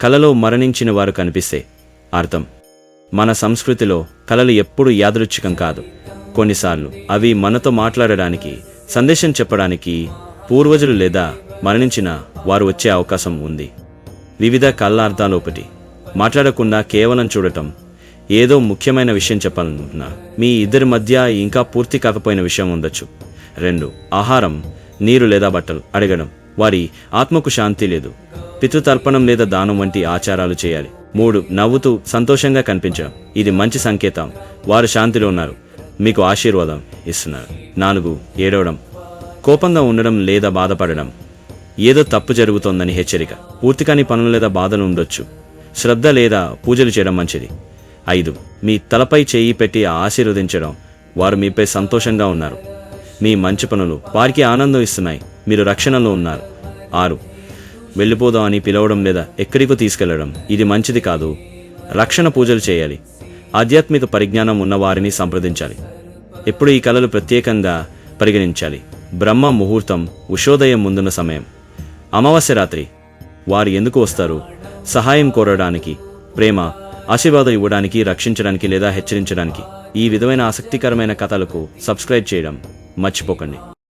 కలలో మరణించిన వారు కనిపిస్తే అర్థం. మన సంస్కృతిలో కలలు ఎప్పుడూ యాదృచ్ఛికం కాదు. కొన్నిసార్లు అవి మనతో మాట్లాడడానికి, సందేశం చెప్పడానికి పూర్వజులు లేదా మరణించిన వారు వచ్చే అవకాశం ఉంది. వివిధ కళ్ళ అర్థాలు: 1. మాట్లాడకుండా కేవలం చూడటం. ఏదో ముఖ్యమైన విషయం చెప్పాలనుకున్నా, మీ ఇద్దరి మధ్య ఇంకా పూర్తి కాకపోయిన విషయం ఉండొచ్చు. 2. ఆహారం, నీరు లేదా బట్టలు అడగడం. వారి ఆత్మకు శాంతి లేదు, పితృతర్పణం లేదా దానం వంటి ఆచారాలు చేయాలి. 3. నవ్వుతూ సంతోషంగా కనిపించడం. ఇది మంచి సంకేతం, వారు శాంతిలో ఉన్నారు, మీకు ఆశీర్వాదం ఇస్తున్నారు. 4. ఏడవడం, కోపంగా ఉండడం లేదా బాధపడడం. ఏదో తప్పు జరుగుతోందని హెచ్చరిక. పూర్తికాని పనులు లేదా బాధలు ఉండొచ్చు. శ్రద్ధ లేదా పూజలు చేయడం మంచిది. 5. మీ తలపై చేయి పెట్టి ఆశీర్వదించడం. వారు మీపై సంతోషంగా ఉన్నారు, మీ మంచి పనులు వారికి ఆనందం ఇస్తున్నాయి, మీరు రక్షణలో ఉన్నారు. 6. వెళ్ళిపోదాం అని పిలవడం లేదా ఎక్కడికో తీసుకెళ్లడం. ఇది మంచిది కాదు, రక్షణ పూజలు చేయాలి, ఆధ్యాత్మిక పరిజ్ఞానం ఉన్నవారిని సంప్రదించాలి. ఎప్పుడు ఈ కళలు ప్రత్యేకంగా పరిగణించాలి: బ్రహ్మ ముహూర్తం, ఉషోదయం ముందున్న సమయం, అమావాస్య రాత్రి. వారు ఎందుకు వస్తారు? సహాయం కోరడానికి, ప్రేమ, ఆశీర్వాదం ఇవ్వడానికి, రక్షించడానికి లేదా హెచ్చరించడానికి. ఈ విధమైన ఆసక్తికరమైన కథలకు సబ్స్క్రైబ్ చేయడం మర్చిపోకండి.